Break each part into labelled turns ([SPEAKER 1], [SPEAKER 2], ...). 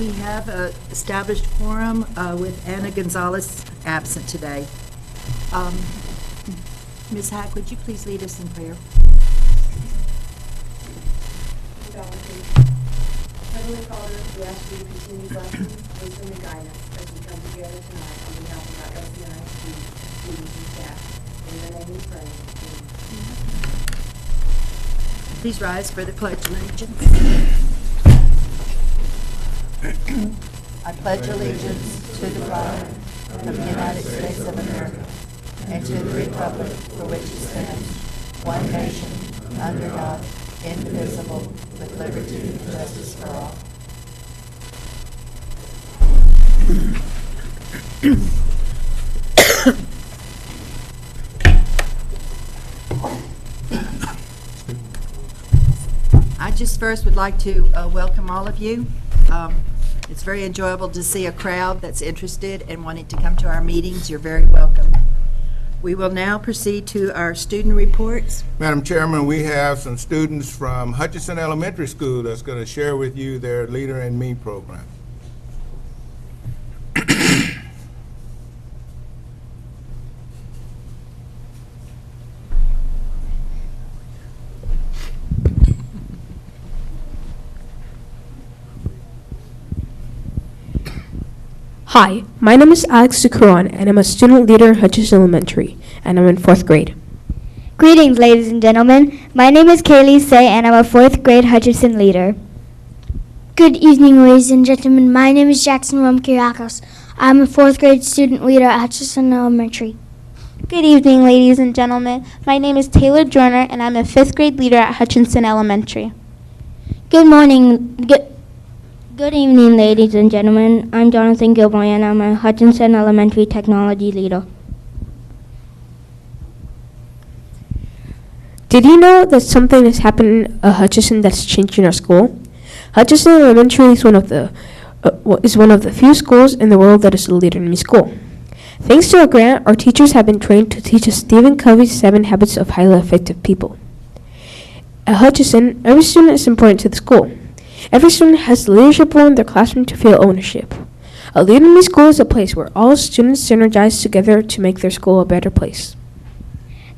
[SPEAKER 1] We have a established quorum with Anna Gonzalez absent today. Ms. Hack, would you please lead us in prayer?
[SPEAKER 2] Heavenly Father, we ask for your continued blessings, wisdom, and guidance as we come together tonight on behalf of our LCISD students and staff. In your name we pray. Amen.
[SPEAKER 1] Please rise for the Pledge of Allegiance. I pledge allegiance to the flag of the United States of America and to the republic for which it stands, one nation, under God, indivisible, with liberty and justice for all. I just first would like to welcome all of you. It's very enjoyable to see a crowd that's interested and wanting to come to our meetings. You're very welcome. We will now proceed to our student reports.
[SPEAKER 3] Madam Chairman, we have some students from Hutchinson Elementary School that's going to share with you their Leader in Me program.
[SPEAKER 4] Hi, my name is Alex Zucuron, and I'm a student leader at Hutchinson Elementary, and I'm in 4th grade.
[SPEAKER 5] Greetings, ladies and gentlemen. My name is Kaylee Say, and I'm a 4th grade Hutchinson leader.
[SPEAKER 6] Good evening, ladies and gentlemen. My name is Jackson Romkirakos. I'm a 4th grade student leader at Hutchinson Elementary.
[SPEAKER 7] Good evening, ladies and gentlemen. My name is Taylor Joyner, and I'm a 5th grade leader at Hutchinson Elementary.
[SPEAKER 6] Good morning. Good evening, ladies and gentlemen. I'm Jonathan Gilboy, and I'm a Hutchinson Elementary technology leader.
[SPEAKER 4] Did you know that something has happened at Hutchinson that's changing our school? Hutchinson Elementary is one of the few schools in the world that is a Leader in Me school. Thanks to a grant, our teachers have been trained to teach us Stephen Covey's 7 Habits of Highly Effective People. At Hutchinson, every student is important to the school. Every student has the leadership role in their classroom to feel ownership. A Leader in Me school is a place where all students synergize together to make their school a better place.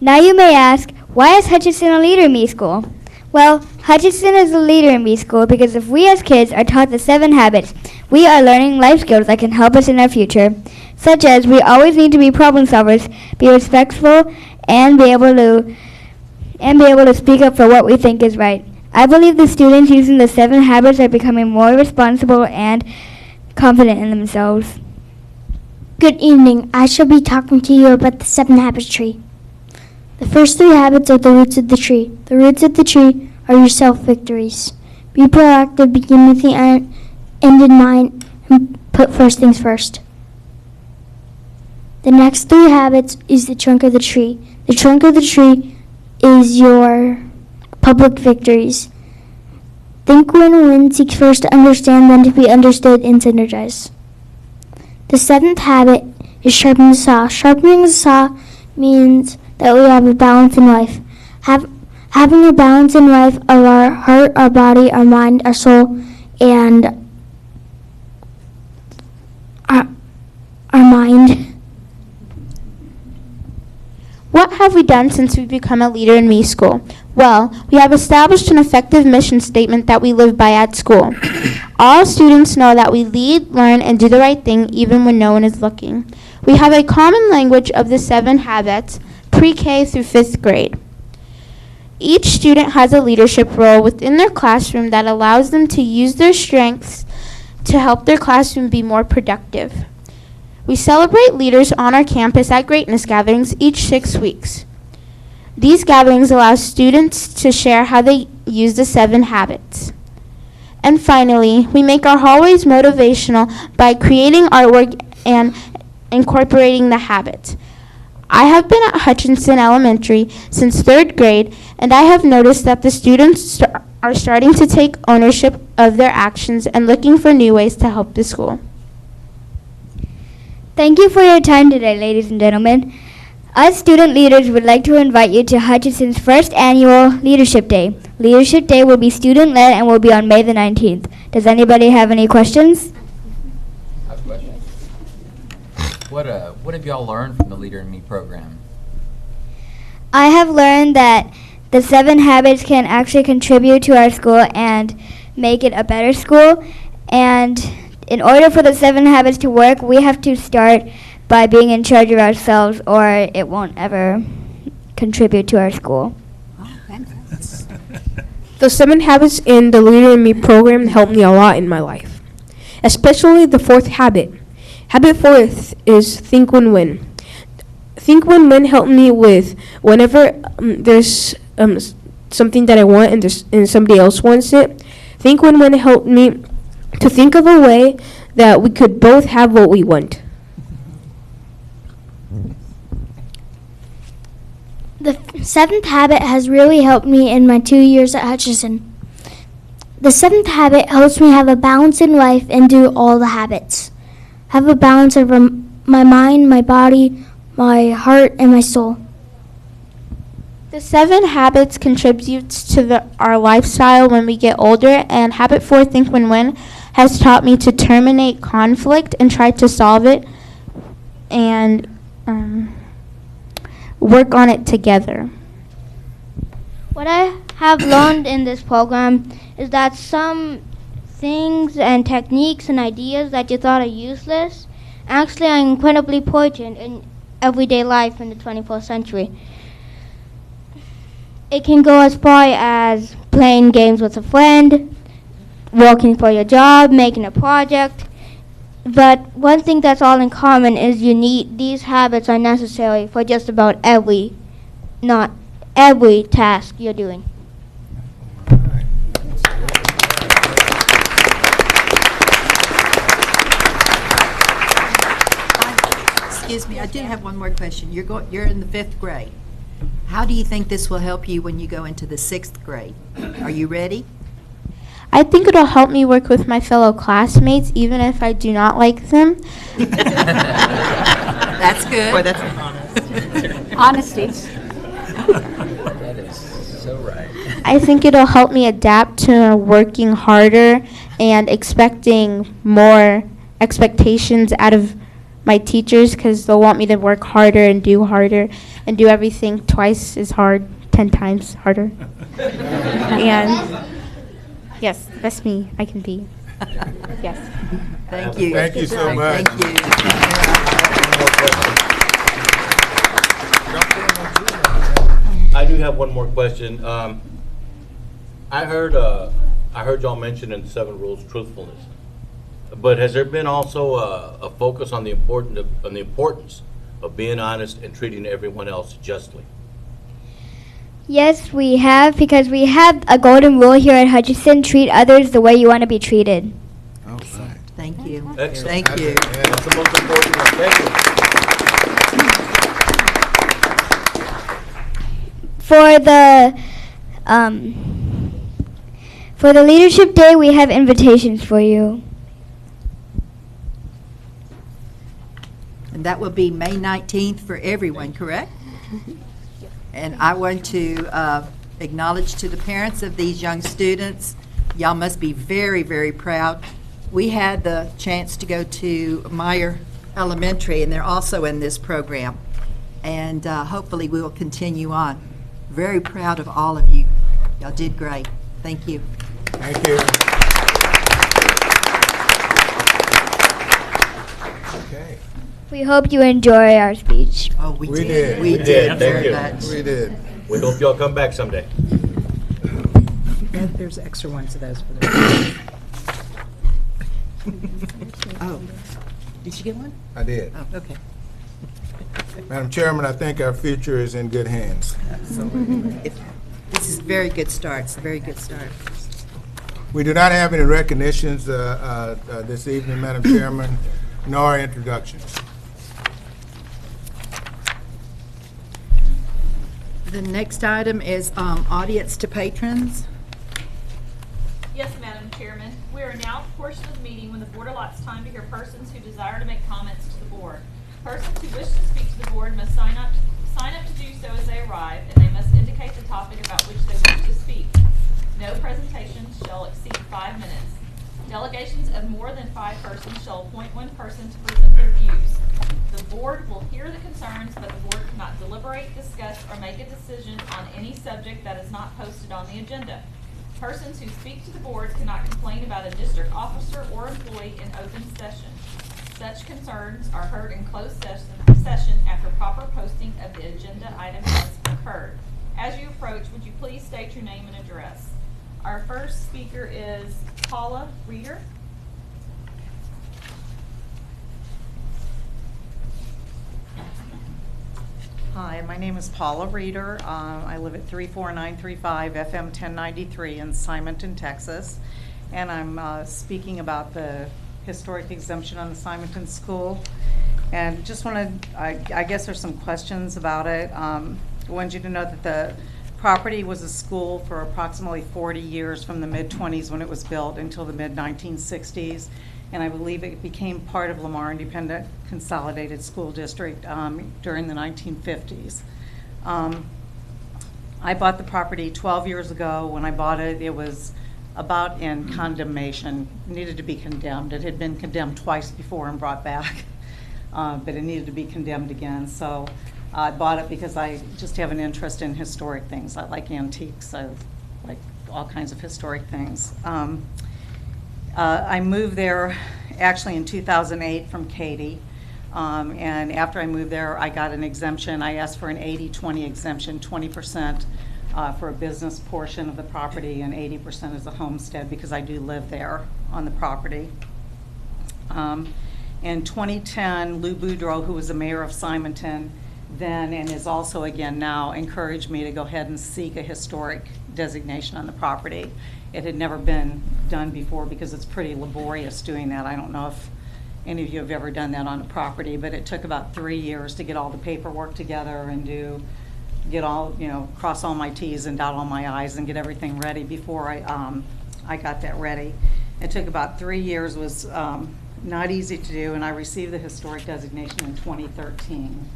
[SPEAKER 5] Now you may ask, why is Hutchinson a Leader in Me school? Well, Hutchinson is a Leader in Me school because if we as kids are taught the 7 habits, we are learning life skills that can help us in our future, such as we always need to be problem solvers, be respectful, and be able to speak up for what we think is right. I believe the students using the 7 habits are becoming more responsible and confident in themselves.
[SPEAKER 6] Good evening. I shall be talking to you about the 7 habits tree. The first 3 habits are the roots of the tree. The roots of the tree are your self-victories. Be proactive, begin with the end in mind, and put first things first. The next 3 habits is the trunk of the tree. The trunk of the tree is your public victories. Think, win, seek first to understand, then to be understood, and synergize. The 7th habit is sharpen the saw. Sharpening the saw means that we have a balance in life. Having a balance in life of our heart, our body, our mind, our soul, and our mind.
[SPEAKER 7] What have we done since we've become a Leader in Me school? Well, we have established an effective mission statement that we live by at school. All students know that we lead, learn, and do the right thing even when no one is looking. We have a common language of the 7 habits, pre-K through 5th grade. Each student has a leadership role within their classroom that allows them to use their strengths to help their classroom be more productive. We celebrate leaders on our campus at Greatness Gatherings each 6 weeks. These gatherings allow students to share how they use the 7 habits. And finally, we make our hallways motivational by creating artwork and incorporating the habits. I have been at Hutchinson Elementary since 3rd grade, and I have noticed that the students are starting to take ownership of their actions and looking for new ways to help the school.
[SPEAKER 5] Thank you for your time today, ladies and gentlemen. Us student leaders would like to invite you to Hutchinson's first annual Leadership Day. Leadership Day will be student-led and will be on May the 19th. Does anybody have any questions?
[SPEAKER 8] I have a question. What have y'all learned from the Leader in Me program?
[SPEAKER 5] I have learned that the 7 habits can actually contribute to our school and make it a better school. And in order for the 7 habits to work, we have to start by being in charge of ourselves, or it won't ever contribute to our school.
[SPEAKER 4] The 7 habits in the Leader in Me program helped me a lot in my life, especially the 4th habit. Habit 4 is think win-win. Think win-win helped me with whenever there's something that I want and somebody else wants it. Think win-win helped me to think of a way that we could both have what we want.
[SPEAKER 6] The 7th habit has really helped me in my 2 years at Hutchinson. The 7th habit helps me have a balance in life and do all the habits. Have a balance over my mind, my body, my heart, and my soul.
[SPEAKER 7] The 7 habits contributes to our lifestyle when we get older, and habit 4, think win-win, has taught me to terminate conflict and try to solve it and work on it together.
[SPEAKER 9] What I have learned in this program is that some things and techniques and ideas that you thought are useless actually are incredibly important in everyday life in the 21st century. It can go as far as playing games with a friend, working for your job, making a project. But one thing that's all in common is these habits are necessary for just about not every task you're doing.
[SPEAKER 1] Excuse me, I do have one more question. You're in the 5th grade. How do you think this will help you when you go into the 6th grade? Are you ready?
[SPEAKER 7] I think it'll help me work with my fellow classmates, even if I do not like them.
[SPEAKER 1] That's good.
[SPEAKER 10] Boy, that's
[SPEAKER 1] Honesty.
[SPEAKER 8] That is so right.
[SPEAKER 7] I think it'll help me adapt to working harder and expecting more expectations out of my teachers, because they'll want me to work harder and do everything twice as hard, 10 times harder. And yes, that's me. I can be. Yes.
[SPEAKER 1] Thank you.
[SPEAKER 3] Thank you so much.
[SPEAKER 1] Thank you.
[SPEAKER 11] I do have one more question. I heard y'all mention in the 7 rules truthfulness, but has there been also a focus on the importance of being honest and treating everyone else justly?
[SPEAKER 5] Yes, we have, because we have a golden rule here at Hutchinson: treat others the way you want to be treated.
[SPEAKER 3] All right.
[SPEAKER 1] Thank you.
[SPEAKER 11] Excellent.
[SPEAKER 1] Thank you.
[SPEAKER 11] That's the most important one. Thank you.
[SPEAKER 5] For the Leadership Day, we have invitations for you.
[SPEAKER 1] And that will be May 19th for everyone, correct? And I want to acknowledge to the parents of these young students, y'all must be very, very proud. We had the chance to go to Meyer Elementary, and they're also in this program. And hopefully we will continue on. Very proud of all of you. Y'all did great. Thank you.
[SPEAKER 3] Thank you. Okay.
[SPEAKER 5] We hope you enjoy our speech.
[SPEAKER 1] Oh, we
[SPEAKER 3] We
[SPEAKER 1] did.
[SPEAKER 3] did.
[SPEAKER 1] We
[SPEAKER 3] We
[SPEAKER 1] did
[SPEAKER 11] did. Thank
[SPEAKER 1] very
[SPEAKER 11] you.
[SPEAKER 1] much.
[SPEAKER 3] We did.
[SPEAKER 11] We hope y'all come back someday.
[SPEAKER 10] there's extra ones of those for them.
[SPEAKER 1] Oh, did you get one?
[SPEAKER 3] I did.
[SPEAKER 1] Oh, okay.
[SPEAKER 3] Madam Chairman, I think our future is in good hands.
[SPEAKER 1] This is a very good start. It's a very good start.
[SPEAKER 3] We do not have any recognitions this evening, Madam Chairman, nor introductions.
[SPEAKER 1] The next item is audience to patrons.
[SPEAKER 12] Yes, Madam Chairman. We are now at the portion of the meeting when the board allots time to hear persons who desire to make comments to the board. Persons who wish to speak to the board must sign up to do so as they arrive, and they must indicate the topic about which they wish to speak. Delegations of more than 5 persons shall appoint one person to present their views. The board will hear the concerns, but the board cannot deliberate, discuss, or make a decision on any subject that is not posted on the agenda. Persons who speak to the board cannot complain about a district officer or employee in open session. Such concerns are heard in closed session after proper posting of the agenda item has occurred. As you approach, would you please state your name and address? Our first speaker is Paula Reeder.
[SPEAKER 10] Hi, my name is Paula Reeder. I live at 34935 FM 1093 in Simonton, Texas. And I'm speaking about the historic exemption on the Simonton School. And just wanted, I guess there's some questions about it. I wanted you to know that the property was a school for approximately 40 years, from the mid-20s when it was built until the mid-1960s. And I believe it became part of Lamar Independent Consolidated School District during the 1950s. I bought the property 12 years ago. When I bought it, it was about in condemnation. It needed to be condemned. It had been condemned twice before and brought back, but it needed to be condemned again. So I bought it because I just have an interest in historic things. I like antiques. I like all kinds of historic things. I moved there actually in 2008 from Katy, and after I moved there, I got an exemption. I asked for an 80-20 exemption, 20% for a business portion of the property and 80% as a homestead, because I do live there on the property. In 2010, Lou Boudreau, who was the mayor of Simonton then and is also again now, encouraged me to go ahead and seek a historic designation on the property. It had never been done before because it's pretty laborious doing that. I don't know if any of you have ever done that on a property, but it took about 3 years to get all the paperwork together and get all, cross all my T's and dot all my I's and get everything ready before I got that ready. It took about 3 years, was not easy to do, and I received the historic designation in 2013.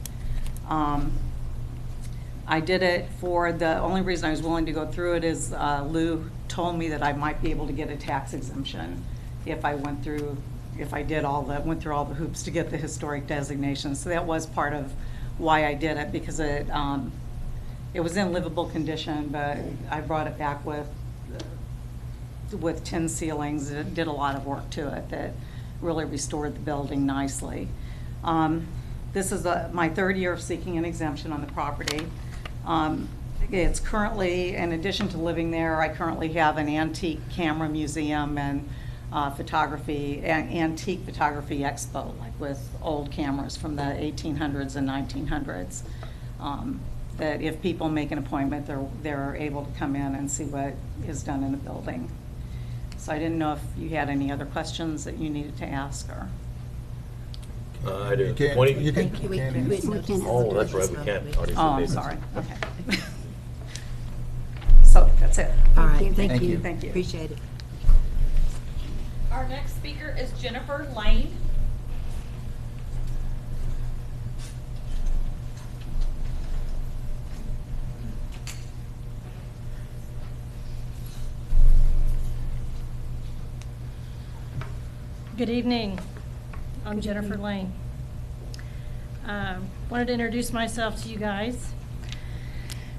[SPEAKER 10] I did it for the only reason I was willing to go through it is Lou told me that I might be able to get a tax exemption if I went through all the hoops to get the historic designation. So that was part of why I did it, because it was in livable condition, but I brought it back with tin ceilings. It did a lot of work to it that really restored the building nicely. This is my 3rd year of seeking an exemption on the property. It's currently, in addition to living there, I currently have an antique camera museum and antique photography expo, like with old cameras from the 1800s and 1900s. That if people make an appointment, they're able to come in and see what is done in the building. So I didn't know if you had any other questions that you needed to ask, or.
[SPEAKER 11] I do.
[SPEAKER 3] You can't-
[SPEAKER 11] 20
[SPEAKER 3] you can-
[SPEAKER 1] Thank you. We
[SPEAKER 3] can't
[SPEAKER 1] can't-
[SPEAKER 3] answer.
[SPEAKER 1] we can't
[SPEAKER 11] Oh, that's
[SPEAKER 1] have
[SPEAKER 11] right, we
[SPEAKER 1] a
[SPEAKER 11] can't.
[SPEAKER 1] vote.
[SPEAKER 11] Already
[SPEAKER 10] Oh, I'm
[SPEAKER 11] submitted.
[SPEAKER 10] sorry. Okay. So that's it.
[SPEAKER 1] All right, thank
[SPEAKER 8] Thank
[SPEAKER 1] you.
[SPEAKER 8] you.
[SPEAKER 10] Thank you.
[SPEAKER 1] Appreciate it.
[SPEAKER 12] Our next speaker is Jennifer Lane.
[SPEAKER 13] Good evening. I'm Jennifer Lane. Wanted to introduce myself to you guys.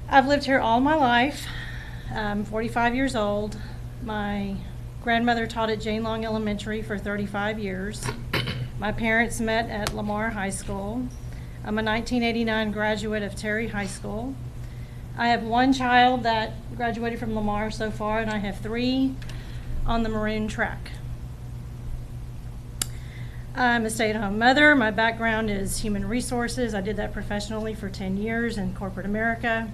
[SPEAKER 13] I've lived here all my life. I'm 45 years old. My grandmother taught at Jane Long Elementary for 35 years. My parents met at Lamar High School. I'm a 1989 graduate of Terry High School. I have one child that graduated from Lamar so far, and I have 3 on the Maroon track. I'm a stay-at-home mother. My background is human resources. I did that professionally for 10 years in corporate America.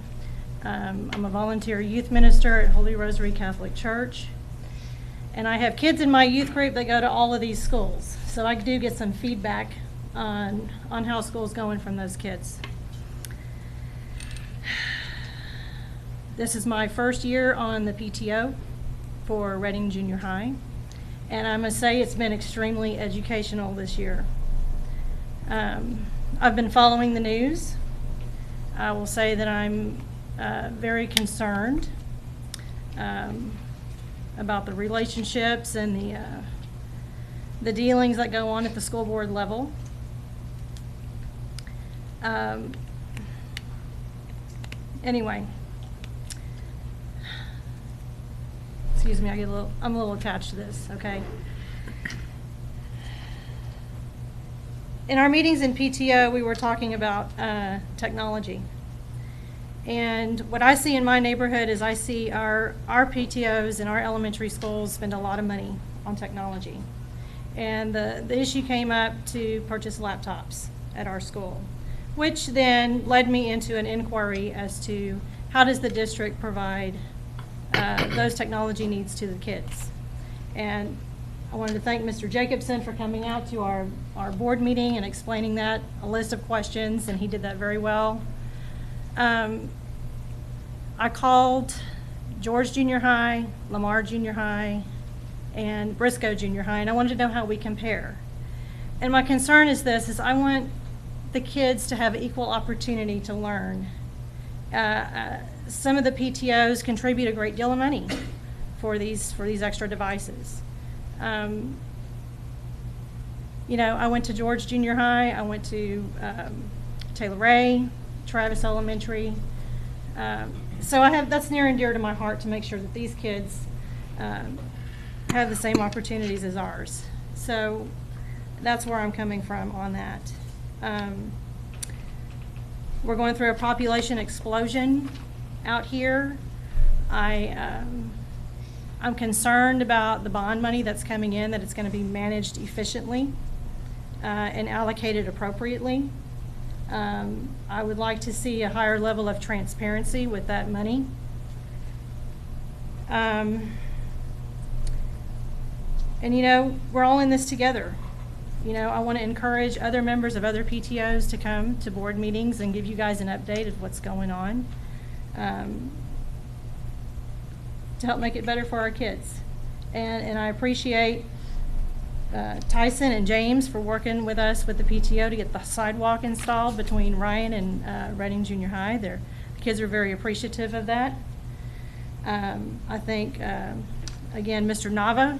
[SPEAKER 13] I'm a volunteer youth minister at Holy Rosary Catholic Church. And I have kids in my youth group that go to all of these schools. So I do get some feedback on how school's going from those kids. This is my first year on the PTO for Reading Junior High. And I must say it's been extremely educational this year. I've been following the news. I will say that I'm very concerned about the relationships and the dealings that go on at the school board level. Anyway, excuse me, I'm a little attached to this, okay? In our meetings in PTO, we were talking about technology. And what I see in my neighborhood is I see our PTOs in our elementary schools spend a lot of money on technology. And the issue came up to purchase laptops at our school, which then led me into an inquiry as to how does the district provide those technology needs to the kids. And I wanted to thank Mr. Jacobson for coming out to our board meeting and explaining that, a list of questions, and he did that very well. I called George Junior High, Lamar Junior High, and Briscoe Junior High, and I wanted to know how we compare. And my concern is this, is I want the kids to have equal opportunity to learn. Some of the PTOs contribute a great deal of money for these extra devices. You know, I went to George Junior High, I went to Taylor Ray, Travis Elementary. So that's near and dear to my heart to make sure that these kids have the same opportunities as ours. So that's where I'm coming from on that. We're going through a population explosion out here. I'm concerned about the bond money that's coming in, that it's going to be managed efficiently and allocated appropriately. I would like to see a higher level of transparency with that money. And you know, we're all in this together. You know, I want to encourage other members of other PTOs to come to board meetings and give you guys an update of what's going on to help make it better for our kids. And I appreciate Tyson and James for working with us with the PTO to get the sidewalk installed between Ryan and Reading Junior High. The kids are very appreciative of that. I think, again, Mr. Nava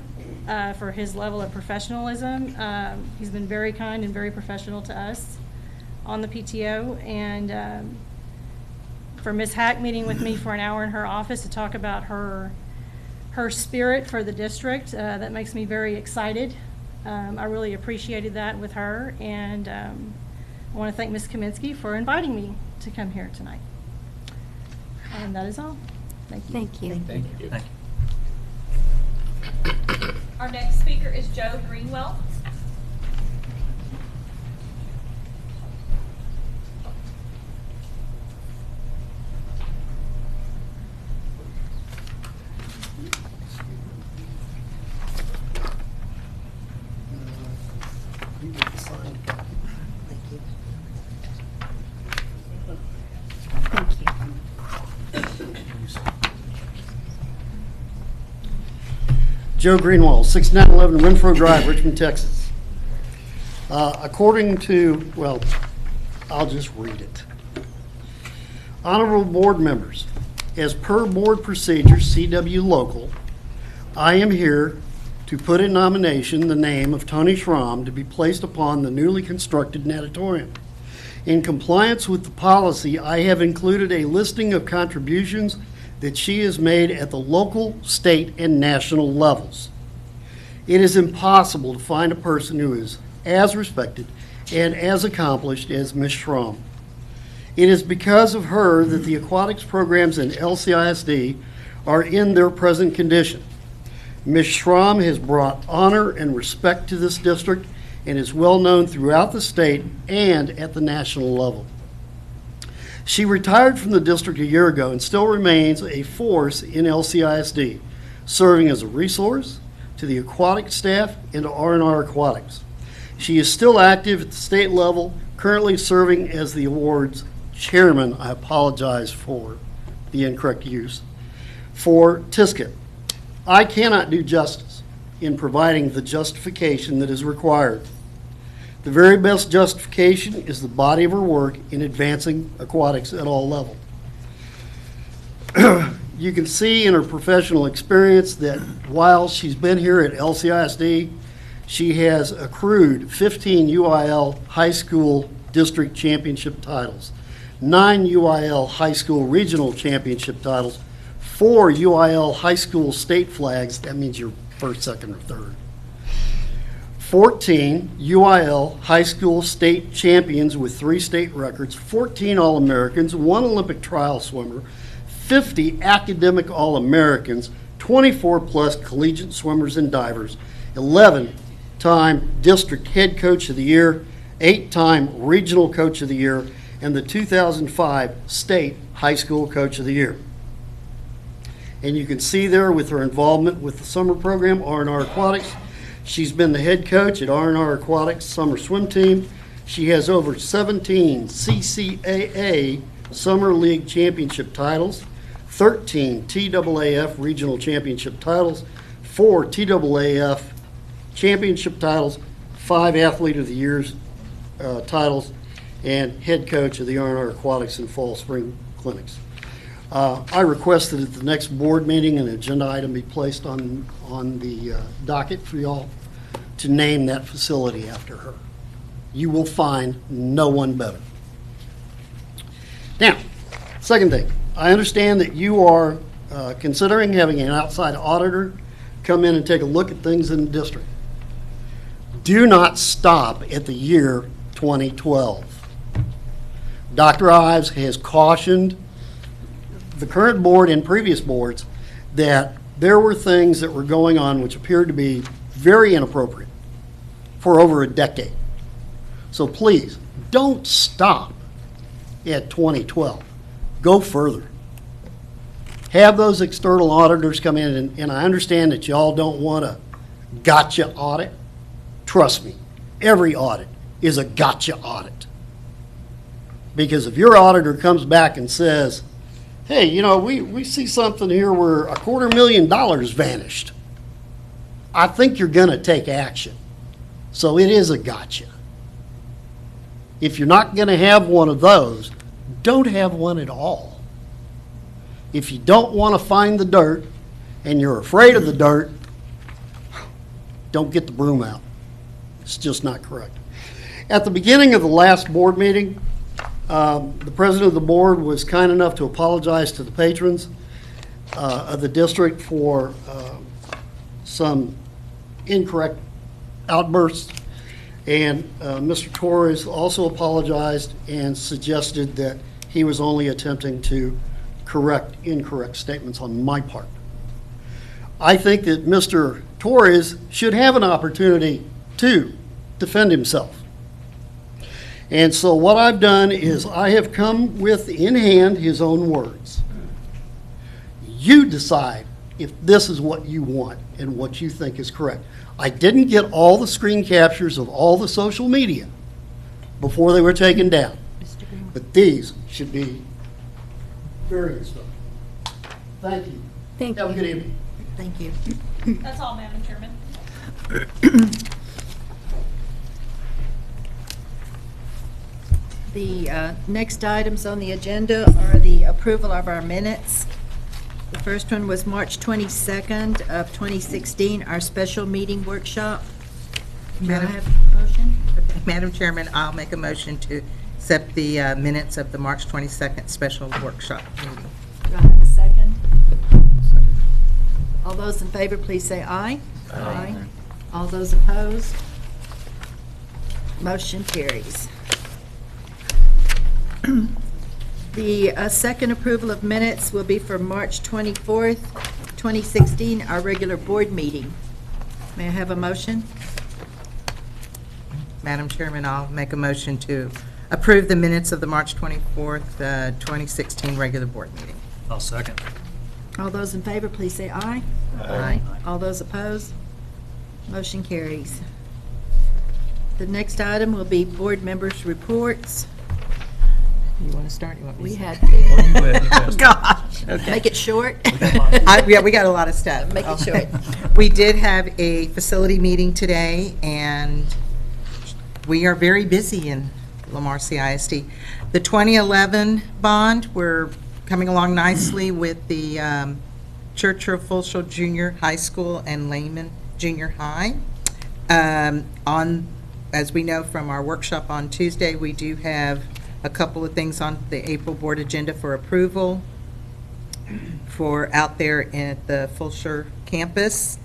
[SPEAKER 13] for his level of professionalism. He's been very kind and very professional to us on the PTO. And for Ms. Hack meeting with me for an hour in her office to talk about her spirit for the district, that makes me very excited. I really appreciated that with her, and I want to thank Ms. Kaminsky for inviting me to come here tonight. And that is all. Thank you.
[SPEAKER 1] Thank you.
[SPEAKER 8] Thank you.
[SPEAKER 11] Thank you.
[SPEAKER 12] Our next speaker is Joe Greenwell.
[SPEAKER 14] Joe Greenwald, 6911 Renfro Drive, Richmond, Texas. According to, well, I'll just read it. Honorable board members, as per board procedure CW Local, I am here to put in nomination the name of Tony Schramm to be placed upon the newly constructed natatorium. In compliance with the policy, I have included a listing of contributions that she has made at the local, state, and national levels. It is impossible to find a person who is as respected and as accomplished as Ms. Schramm. It is because of her that the aquatics programs in LCISD are in their present condition. Ms. Schramm has brought honor and respect to this district and is well known throughout the state and at the national level. She retired from the district a year ago and still remains a force in LCISD, serving as a resource to the aquatic staff and to R&R Aquatics. She is still active at the state level, currently serving as the award's chairman. I apologize for the incorrect use. For TISCA, I cannot do justice in providing the justification that is required. The very best justification is the body of her work in advancing aquatics at all levels. You can see in her professional experience that while she's been here at LCISD, She has accrued 15 UIL high school district championship titles, 9 UIL high school regional championship titles, 4 UIL high school state flags, that means you're first, second, or third, 14 UIL high school state champions with 3 state records, 14 All-Americans, 1 Olympic trial swimmer, 50 academic All-Americans, 24-plus collegiate swimmers and divers, 11-time district head coach of the year, 8-time regional coach of the year, and the 2005 state high school coach of the year. And you can see there with her involvement with the summer program, R&R Aquatics. She's been the head coach at R&R Aquatics summer swim team. She has over 17 CCAA Summer League championship titles, 13 TAAF regional championship titles, 4 TAAF championship titles, 5 Athlete of the Year titles, and head coach of the R&R Aquatics and Fall Spring Clinics. I request that at the next board meeting, an agenda item be placed on the docket for y'all to name that facility after her. You will find no one better. Now, second thing, I understand that you are considering having an outside auditor come in and take a look at things in the district. Do not stop at the year 2012. Dr. Ives has cautioned the current board and previous boards that there were things that were going on which appeared to be very inappropriate for over a decade. So please, don't stop at 2012. Go further. Have those external auditors come in, and I understand that y'all don't want a gotcha audit. Trust me, every audit is a gotcha audit. Because if your auditor comes back and says, hey, you know, we see something here where $250,000 vanished, I think you're going to take action. So it is a gotcha. If you're not going to have one of those, don't have one at all. If you don't want to find the dirt and you're afraid of the dirt, don't get the broom out. It's just not correct. At the beginning of the last board meeting, the president of the board was kind enough to apologize to the patrons of the district for some incorrect outbursts. And Mr. Torres also apologized and suggested that he was only attempting to correct incorrect statements on my part. I think that Mr. Torres should have an opportunity to defend himself. And so what I've done is I have come with in hand his own words. You decide if this is what you want and what you think is correct. I didn't get all the screen captures of all the social media before they were taken down. But these should be very instructive. Thank you.
[SPEAKER 1] Thank
[SPEAKER 14] Have
[SPEAKER 1] you.
[SPEAKER 14] a good evening.
[SPEAKER 1] Thank you.
[SPEAKER 12] That's all, Madam Chairman.
[SPEAKER 1] The next items on the agenda are the approval of our minutes. The first one was March 22nd of 2016, our special meeting workshop. May I have a motion?
[SPEAKER 15] Madam Chairman, I'll make a motion to accept the minutes of the March 22nd special workshop meeting.
[SPEAKER 1] Do I have a second? All those in favor, please say aye. Aye. All those opposed? Motion carries. The second approval of minutes will be for March 24th, 2016, our regular board meeting. May I have a motion?
[SPEAKER 15] Madam Chairman, I'll make a motion to approve the minutes of the March 24th, 2016 regular board meeting.
[SPEAKER 16] I'll second.
[SPEAKER 1] All those in favor, please say aye.
[SPEAKER 15] Aye.
[SPEAKER 1] All those opposed? Motion carries. The next item will be board members' reports.
[SPEAKER 15] You want to start? You want me
[SPEAKER 1] We
[SPEAKER 15] to
[SPEAKER 1] had
[SPEAKER 15] Oh, gosh. Okay.
[SPEAKER 1] Make it short.
[SPEAKER 15] Yeah, we got a lot of stuff.
[SPEAKER 1] Make it short.
[SPEAKER 15] We did have a facility meeting today, and we are very busy in Lamar CISD. The 2011 bond, we're coming along nicely with the Churchill Fulshall Junior High School and Lehman Junior High. As we know from our workshop on Tuesday, we do have a couple of things on the April board agenda for approval for out there at the Fulshire campus.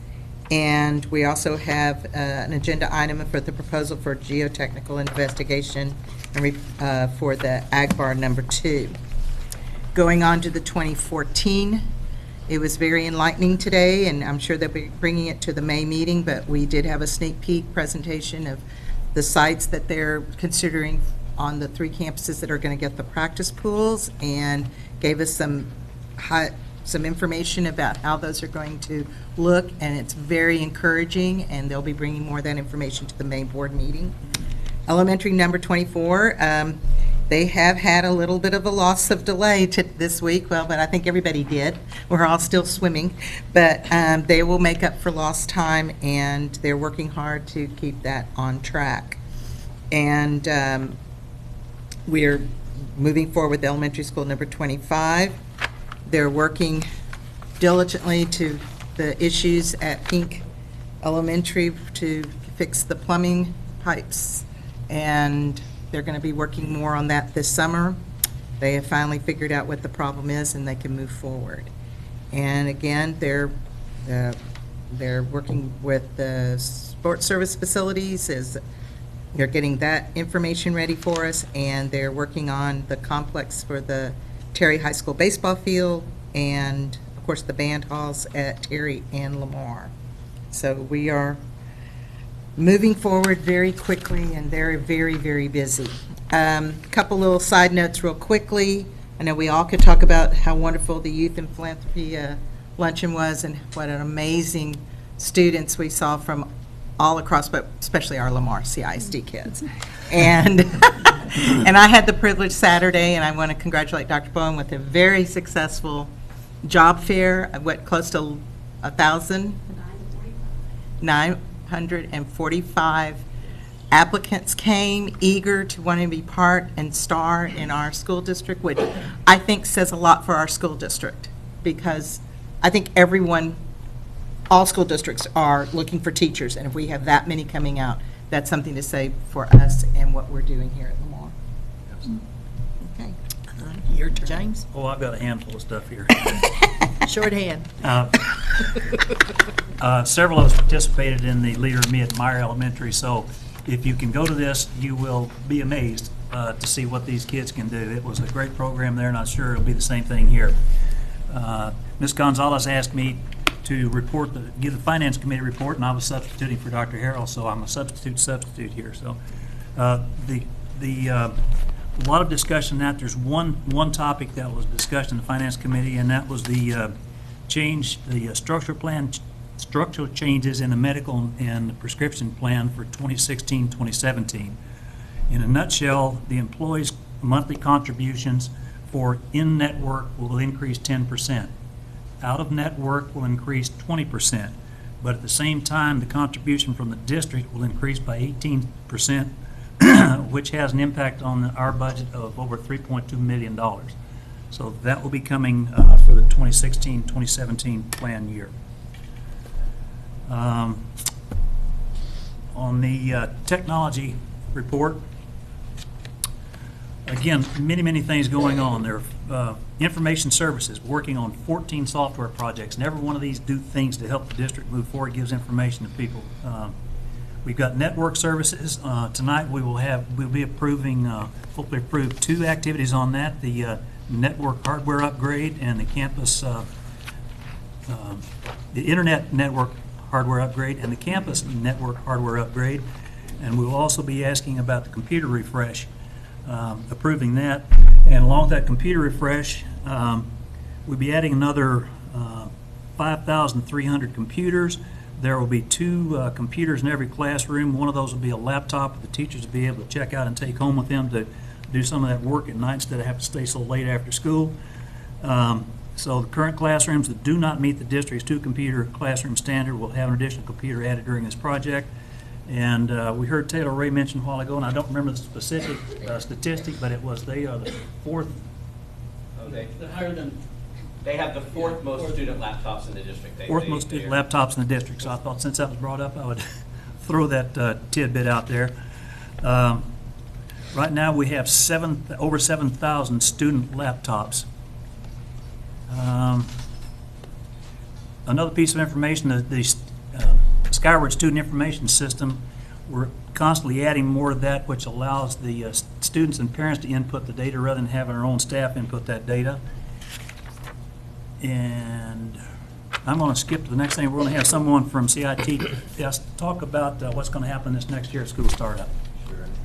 [SPEAKER 15] And we also have an agenda item for the proposal for geotechnical investigation and for the Ag Bar number 2. Going on to the 2014, it was very enlightening today, and I'm sure they'll be bringing it to the May meeting, but we did have a sneak peek presentation of the sites that they're considering on the 3 campuses that are going to get the practice pools, and gave us some information about how those are going to look, and it's very encouraging, and they'll be bringing more of that information to the May board meeting. Elementary number 24, they have had a little bit of a loss of delay this week, well, but I think everybody did. We're all still swimming, but they will make up for lost time, and they're working hard to keep that on track. And we're moving forward with elementary school number 25. They're working diligently to the issues at Pink Elementary to fix the plumbing pipes, and they're going to be working more on that this summer. They have finally figured out what the problem is, and they can move forward. And again, they're working with the sports service facilities as they're getting that information ready for us, and they're working on the complex for the Terry High School baseball field, and of course the band halls at Terry and Lamar. So we are moving forward very quickly, and they're very, very busy. Couple little side notes real quickly. I know we all could talk about how wonderful the Youth and Philanthropy luncheon was, and what an amazing students we saw from all across, but especially our Lamar CISD kids. And and I had the privilege Saturday, and I want to congratulate Dr. Bowen with a very successful job fair. What, close to 1,000? 945 applicants came, eager to want to be part and star in our school district, which I think says a lot for our school district, because I think all school districts are looking for teachers, and if we have that many coming out, that's something to say for us and what we're doing here at Lamar. Okay. Your turn, James.
[SPEAKER 16] Oh, I've got a handful of stuff here.
[SPEAKER 15] Shorthand.
[SPEAKER 16] Several of us participated in the Leader in Me at Meyer Elementary, so if you can go to this, you will be amazed to see what these kids can do. It was a great program there, and I'm sure it'll be the same thing here. Ms. Gonzalez asked me to give the Finance Committee report, and I was substituting for Dr. Harrell, so I'm a substitute here. So a lot of discussion that. There's one topic that was discussed in the Finance Committee, and that was the structural changes in the medical and the prescription plan for 2016-2017. In a nutshell, the employees' monthly contributions for in-network will increase 10%. Out-of-network will increase 20%, but at the same time, the contribution from the district will increase by 18%, which has an impact on our budget of over $3.2 million. So that will be coming for the 2016-2017 plan year. On the technology report, again, many things going on there. Information services, working on 14 software projects, and every one of these do things to help the district move forward, gives information to people. We've got network services. Tonight we'll be approving, hopefully approve 2 activities on that, the network hardware upgrade and the campus, the internet network hardware upgrade and the campus network hardware upgrade. And we'll also be asking about the computer refresh, approving that. And along with that computer refresh, we'll be adding another 5,300 computers. There will be 2 computers in every classroom. One of those will be a laptop that the teachers will be able to check out and take home with them to do some of that work at night instead of having to stay so late after school. So the current classrooms that do not meet the district's 2-computer classroom standard will have an additional computer added during this project. And we heard Taylor Ray mention a while ago, and I don't remember the specific statistic, but it was they are the 4th.
[SPEAKER 17] They have the 4th most student laptops in the district.
[SPEAKER 16] 4th most student laptops in the district. So I thought since that was brought up, I would throw that tidbit out there. Right now, we have over 7,000 student laptops. Another piece of information, the Skyward Student Information System, we're constantly adding more to that, which allows the students and parents to input the data rather than having our own staff input that data. And I'm going to skip to the next thing. We're going to have someone from CIT talk about what's going to happen this next year at school startup.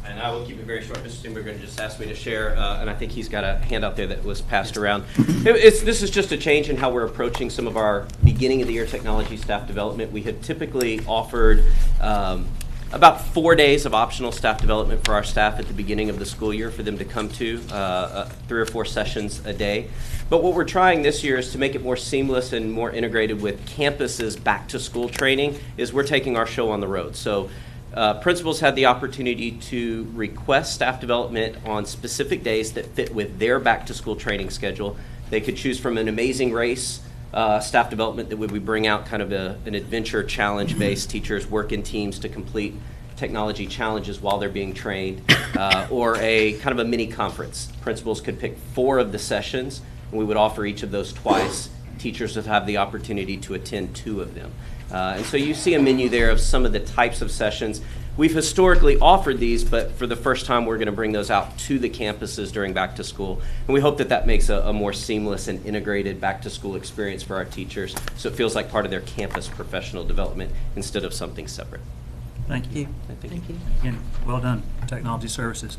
[SPEAKER 18] And I will keep it very short. Mr. Steenbergen just asked me to share, and I think he's got a handout there that was passed around. This is just a change in how we're approaching some of our beginning of the year technology staff development. We had typically offered about 4 days of optional staff development for our staff at the beginning of the school year for them to come to, 3 or 4 sessions a day. But what we're trying this year is to make it more seamless and more integrated with campuses back to school training, is we're taking our show on the road. So principals had the opportunity to request staff development on specific days that fit with their back-to-school training schedule. They could choose from an Amazing Race staff development that we bring out kind of an adventure challenge-based. Teachers work in teams to complete technology challenges while they're being trained, or a kind of a mini conference. Principals could pick 4 of the sessions, and we would offer each of those twice. Teachers would have the opportunity to attend 2 of them. And so you see a menu there of some of the types of sessions. We've historically offered these, but for the first time we're going to bring those out to the campuses during back to school. And we hope that that makes a more seamless and integrated back to school experience for our teachers, so it feels like part of their campus professional development instead of something separate.
[SPEAKER 16] Thank you.
[SPEAKER 15] Thank you.
[SPEAKER 16] Again, well done, Technology Services.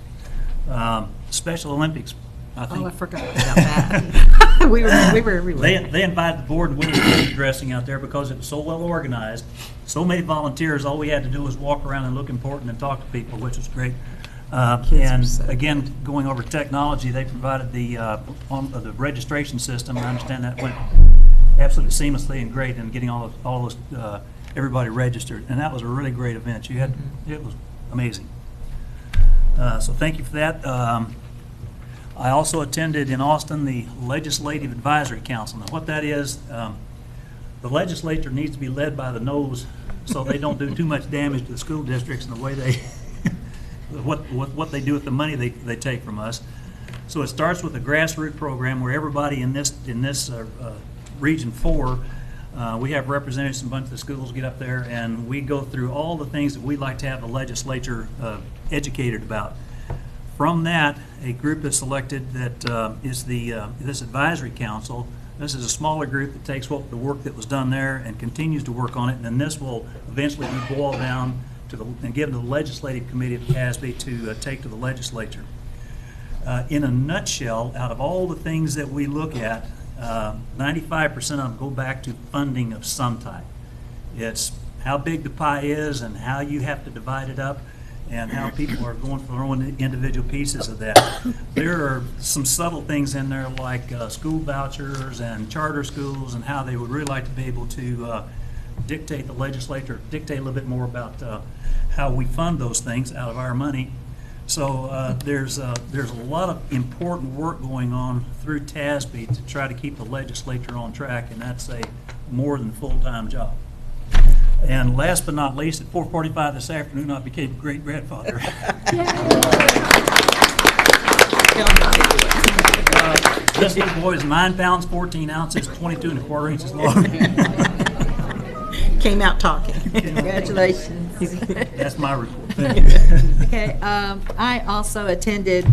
[SPEAKER 16] Special Olympics, I think.
[SPEAKER 15] Oh, I forgot about that. we were everywhere.
[SPEAKER 16] They invited the board and women dressing out there because it was so well organized. So many volunteers, all we had to do was walk around and look important and talk to people, which was great. And again, going over technology, they provided the registration system. I understand that went absolutely seamlessly and great in getting all those everybody registered, and that was a really great event. It was amazing. So thank you for that. I also attended in Austin the Legislative Advisory Council. Now, what that is, the legislature needs to be led by the nose so they don't do too much damage to the school districts in the way they what they do with the money they take from us. So it starts with a grassroots program where everybody in this Region 4, we have representatives from a bunch of the schools get up there, and we go through all the things that we'd like to have the legislature educated about. From that, a group is selected that is this advisory council. This is a smaller group that takes the work that was done there and continues to work on it, and then this will eventually be boiled down and given to the legislative committee of CASB to take to the legislature. In a nutshell, out of all the things that we look at, 95% of them go back to funding of some type. It's how big the pie is and how you have to divide it up, and how people are going for their own individual pieces of that. There are some subtle things in there like school vouchers and charter schools, and how they would really like to be able to dictate the legislature, dictate a little bit more about how we fund those things out of our money. So there's a lot of important work going on through TASB to try to keep the legislature on track, and that's a more than full-time job. And last but not least, at 4:45 this afternoon, I became a great-grandfather. This little boy is 9 pounds, 14 ounces, 22 1/4 inches long.
[SPEAKER 15] Came out talking. Congratulations.
[SPEAKER 16] That's my report.
[SPEAKER 19] Okay, I also attended,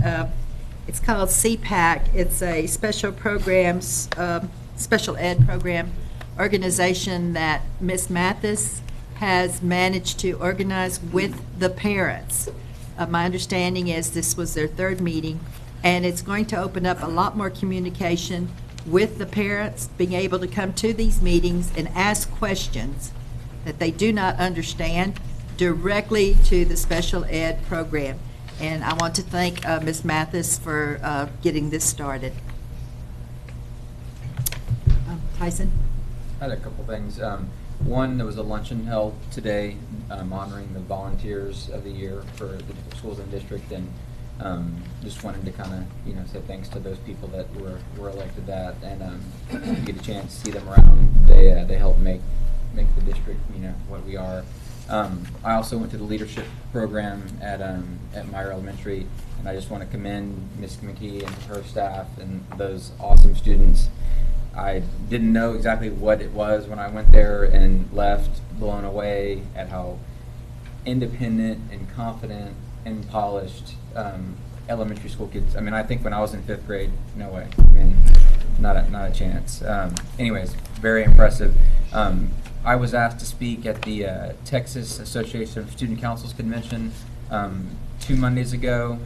[SPEAKER 19] it's called CPAC. It's a special programs, special ed program organization that Ms. Mathis has managed to organize with the parents. My understanding is this was their 3rd meeting, and it's going to open up a lot more communication with the parents, being able to come to these meetings and ask questions that they do not understand directly to the special ed program. And I want to thank Ms. Mathis for getting this started. Tyson?
[SPEAKER 8] I had a couple things. One, there was a luncheon held today honoring the volunteers of the year for the different schools in the district, and just wanted to kind of say thanks to those people that were elected that, and get a chance to see them around. They help make the district what we are. I also went to the leadership program at Meyer Elementary, and I just want to commend Ms. McKee and her staff and those awesome students. I didn't know exactly what it was when I went there and left blown away at how independent and confident and polished elementary school kids. I mean, I think when I was in 5th grade, no way. I mean, not a chance. Anyways, very impressive. I was asked to speak at the Texas Association of Student Councils Convention 2 Mondays ago.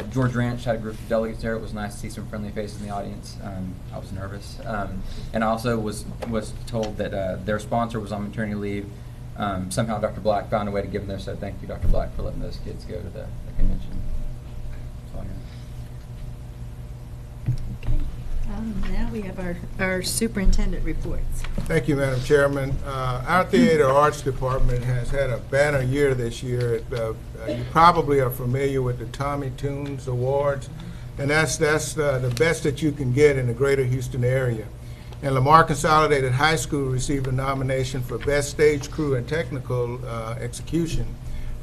[SPEAKER 8] George Ranch had a group of delegates there. It was nice to see some friendly faces in the audience. I was nervous. And I also was told that their sponsor was on maternity leave. Somehow Dr. Black found a way to give them there, so thank you, Dr. Black, for letting those kids go to the convention. That's all I got.
[SPEAKER 19] Now we have our superintendent reports.
[SPEAKER 3] Thank you, Madam Chairman. Our Theater Arts Department has had a banner year this year. You probably are familiar with the Tommy Tunes Awards, and that's the best that you can get in the greater Houston area. And Lamar Consolidated High School received a nomination for Best Stage Crew and Technical Execution.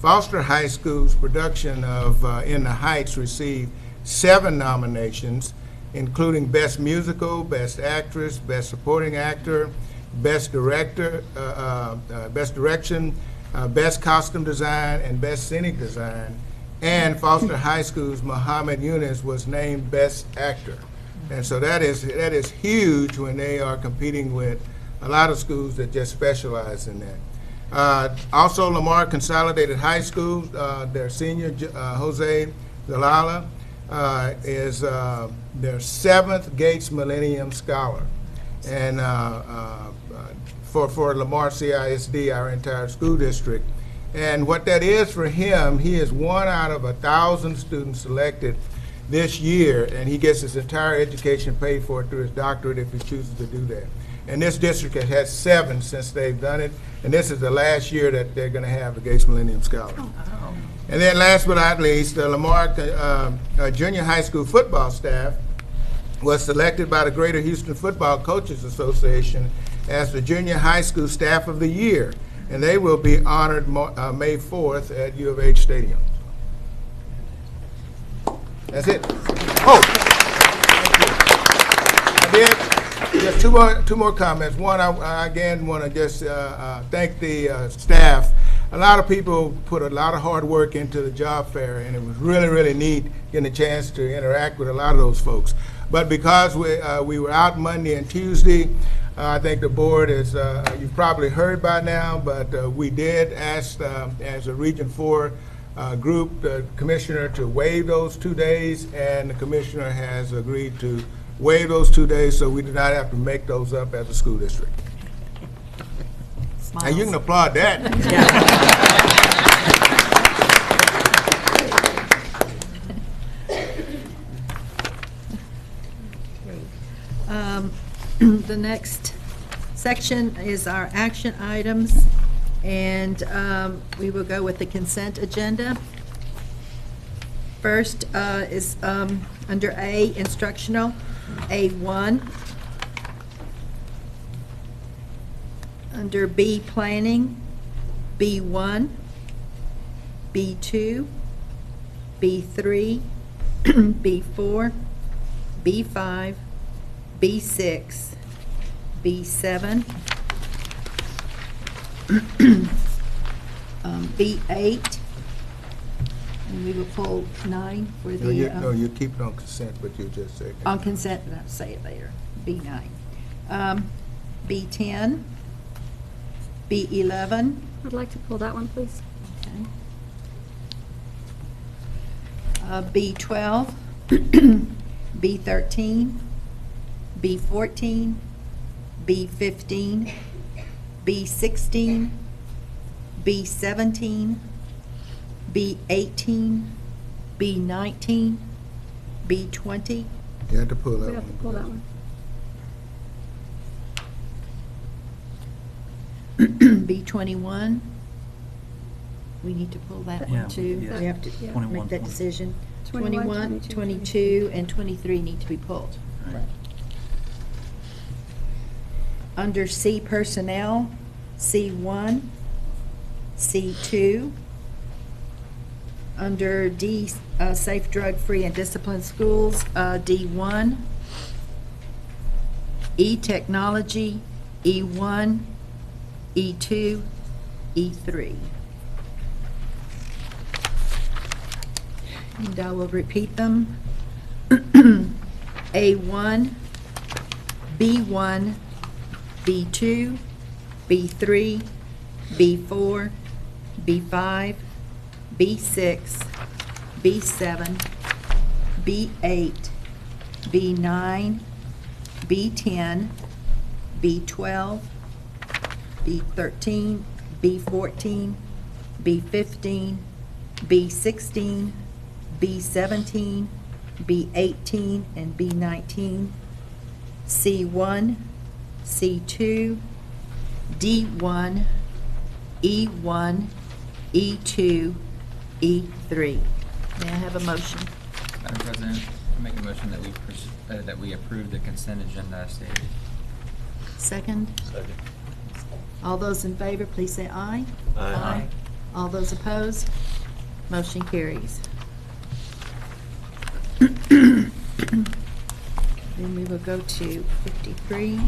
[SPEAKER 3] Foster High School's production of In the Heights received 7 nominations, including Best Musical, Best Actress, Best Supporting Actor, Best Director, Best Direction, Best Costume Design, and Best Scenic Design. And Foster High School's Muhammad Yunus was named Best Actor. And so that is huge when they are competing with a lot of schools that just specialize in that. Also, Lamar Consolidated High School, their senior, Jose Zalala, is their 7th Gates Millennium Scholar. And for Lamar CISD, our entire school district. And what that is for him, he is 1 out of 1,000 students selected this year, and he gets his entire education paid for through his doctorate if he chooses to do that. And this district has had 7 since they've done it, and this is the last year that they're going to have the Gates Millennium Scholar. And then last but not least, the Lamar Junior High School football staff was selected by the Greater Houston Football Coaches Association as the Junior High School Staff of the Year, and they will be honored May 4th at U of H Stadium. That's it. Oh, I did just two more comments. One, I again want to just thank the staff. A lot of people put a lot of hard work into the job fair, and it was really, really neat getting a chance to interact with a lot of those folks. But because we were out Monday and Tuesday, I think the board is, you've probably heard by now, but we did ask, as a Region 4 group, the commissioner to waive those 2 days, and the commissioner has agreed to waive those 2 days, so we do not have to make those up as a school district.
[SPEAKER 19] Smiles.
[SPEAKER 3] And you can applaud that.
[SPEAKER 19] The next section is our action items, and we will go with the consent agenda. First is under A, instructional, A1. Under B, planning, B1, B2, B3, B4, B5, B6, B7, B8, and we will pull 9 for the...
[SPEAKER 3] No, you keep it on consent, but you just say...
[SPEAKER 19] On consent, but I'll say it later. B9. B10, B11.
[SPEAKER 20] I'd like to pull that one, please.
[SPEAKER 19] Okay. B12, B13, B14, B15, B16, B17, B18, B19, B20.
[SPEAKER 3] You have to pull that
[SPEAKER 20] We have to pull that one.
[SPEAKER 19] B21. We need to pull that
[SPEAKER 16] Yeah,
[SPEAKER 19] one too.
[SPEAKER 16] yes.
[SPEAKER 19] We have to
[SPEAKER 16] 21,
[SPEAKER 19] make that
[SPEAKER 16] 20.
[SPEAKER 19] decision.
[SPEAKER 20] 21,
[SPEAKER 19] 21, 22, and 23 need to be pulled.
[SPEAKER 16] Right.
[SPEAKER 19] Under C, personnel, C1, C2. Under D, Safe, Drug-Free, and Disciplined Schools, D1. E, Technology, E1, E2, E3. And I will repeat them. A1, B1, B2, B3, B4, B5, B6, B7, B8, B9, B10, B12, B13, B14, B15, B16, B17, B18, and B19, C1, C2, D1, E1, E2, E3. May I have a motion?
[SPEAKER 8] Madam President, I make a motion that we approve the consent agenda as stated.
[SPEAKER 19] Second?
[SPEAKER 11] Second.
[SPEAKER 19] All those in favor, please say aye.
[SPEAKER 11] Aye.
[SPEAKER 19] All those opposed? Motion carries. Then we will go to 53.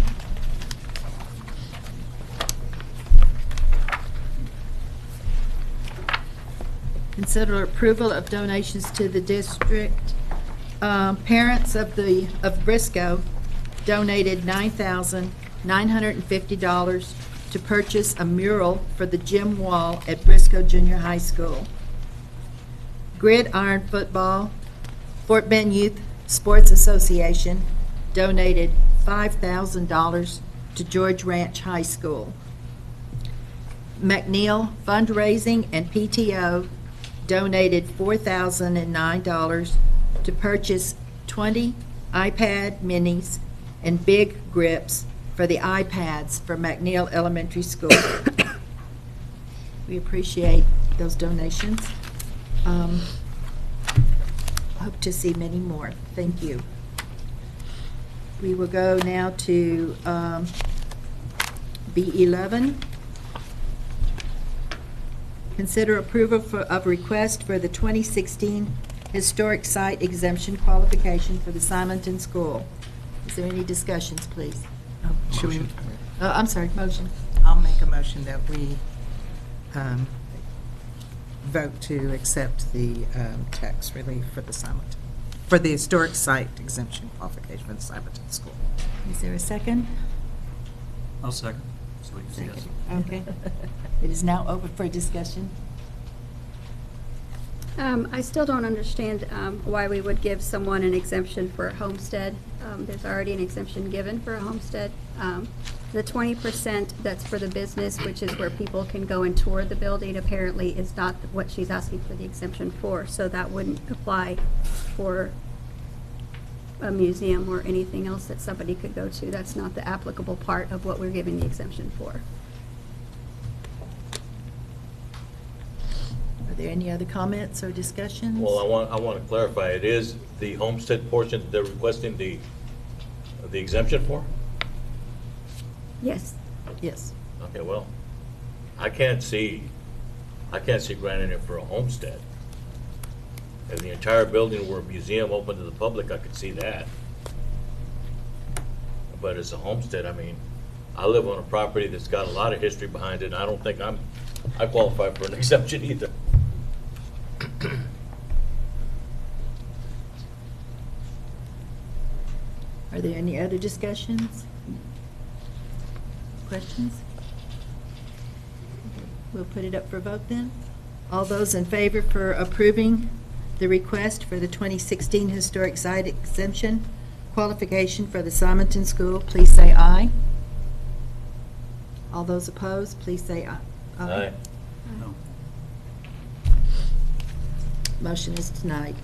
[SPEAKER 19] Consider approval of donations to the district. Parents of Briscoe donated $9,950 to purchase a mural for the gym wall at Briscoe Junior High School. Gridiron Football, Fort Bend Youth Sports Association donated $5,000 to George Ranch High School. McNeil Fundraising and PTO donated $4,009 to purchase 20 iPad minis and big grips for the iPads for McNeil Elementary School. We appreciate those donations. Hope to see many more. Thank you. We will go now to B11. Consider approval of request for the 2016 Historic Site Exemption Qualification for the Simonton School. Is there any discussions, please?
[SPEAKER 15] Should we,
[SPEAKER 19] I'm sorry, motion.
[SPEAKER 15] I'll make a motion that we vote to accept the tax relief for the Simonton, for the historic site exemption qualification for the Simonton School.
[SPEAKER 19] Is there a second?
[SPEAKER 16] I'll second. So we can see
[SPEAKER 19] Second.
[SPEAKER 16] yes.
[SPEAKER 19] Okay. It is now open for discussion.
[SPEAKER 20] I still don't understand why we would give someone an exemption for a homestead. There's already an exemption given for a homestead. The 20% that's for the business, which is where people can go and tour the building, apparently is not what she's asking for the exemption for. So that wouldn't apply for a museum or anything else that somebody could go to. That's not the applicable part of what we're giving the exemption for.
[SPEAKER 19] Are there any other comments or discussions?
[SPEAKER 11] Well, I want to clarify, it is the homestead portion that they're requesting the exemption for?
[SPEAKER 20] Yes.
[SPEAKER 19] Yes.
[SPEAKER 11] Okay, well, I can't see granting it for a homestead. If the entire building were a museum open to the public, I could see that. But as a homestead, I mean, I live on a property that's got a lot of history behind it, and I don't think I qualify for an exemption either.
[SPEAKER 19] Are there any other discussions? Questions? We'll put it up for vote then. All those in favor for approving the request for the 2016 Historic Site Exemption qualification for the Simonton School, please say aye. All those opposed, please say aye.
[SPEAKER 11] Aye.
[SPEAKER 16] No.
[SPEAKER 19] Motion is denied.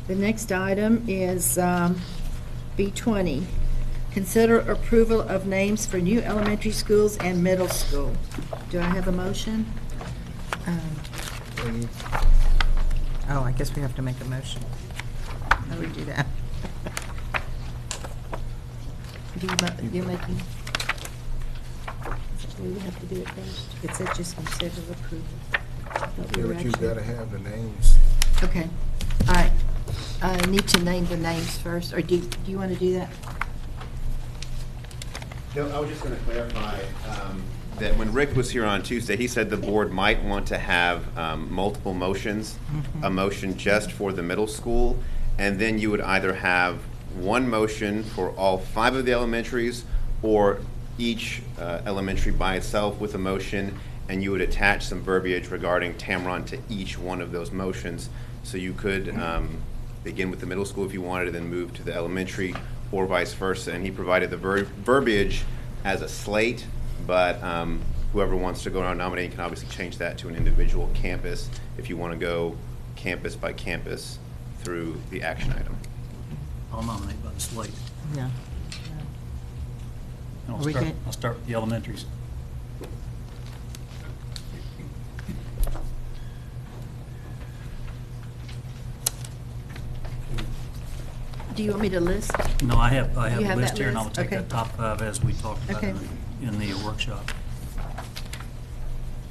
[SPEAKER 19] The next item is B20. Consider approval of names for new elementary schools and middle school. Do I have a motion?
[SPEAKER 15] Oh, I guess we have to make a motion. How do we do that?
[SPEAKER 19] You're making, we have to do it first. It said just consider approval. But we were
[SPEAKER 3] But you've
[SPEAKER 19] actually-
[SPEAKER 3] got to have the names.
[SPEAKER 19] Okay, all right. I need to name the names first, or do you want to do that?
[SPEAKER 21] No, I was just going to clarify that when Rick was here on Tuesday, he said the board might want to have multiple motions, a motion just for the middle school, and then you would either have one motion for all 5 of the elementaries, or each elementary by itself with a motion, and you would attach some verbiage regarding Tamron to each one of those motions. So you could begin with the middle school if you wanted, and then move to the elementary, or vice versa. And he provided the verbiage as a slate, but whoever wants to go around nominating can obviously change that to an individual campus if you want to go campus by campus through the action item.
[SPEAKER 16] I'll nominate by the slate.
[SPEAKER 19] Yeah.
[SPEAKER 16] And
[SPEAKER 19] Are we good?
[SPEAKER 16] I'll start with the elementaries.
[SPEAKER 19] Do you want me to list?
[SPEAKER 16] No, I have
[SPEAKER 19] You
[SPEAKER 16] a
[SPEAKER 19] have
[SPEAKER 16] list
[SPEAKER 19] that
[SPEAKER 16] here, and I'll
[SPEAKER 19] list?
[SPEAKER 16] take
[SPEAKER 19] Okay.
[SPEAKER 16] the top 5 as we talked about
[SPEAKER 19] Okay.
[SPEAKER 16] in the workshop.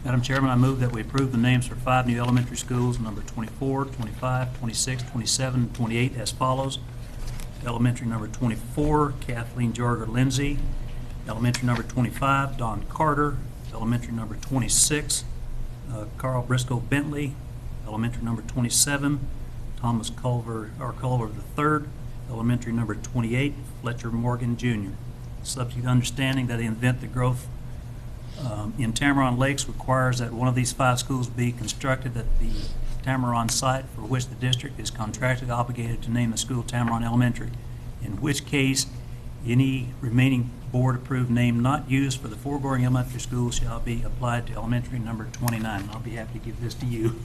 [SPEAKER 16] Madam Chairman, I move that we approve the names for 5 new elementary schools, number 24, 25, 26, 27, and 28 as follows. Elementary number 24, Kathleen Jorger Lindsay. Elementary number 25, Don Carter. Elementary number 26, Carl Briscoe Bentley. Elementary number 27, Thomas Culver III. Elementary number 28, Fletcher Morgan Jr. Subject to understanding that in the event the growth in Tamaron Lakes requires that one of these 5 schools be constructed at the Tamaron site for which the district is contractually obligated to name the school Tamaron Elementary, in which case any remaining board-approved name not used for the foregoing elementary school shall be applied to elementary number 29. I'll be happy to give this to you.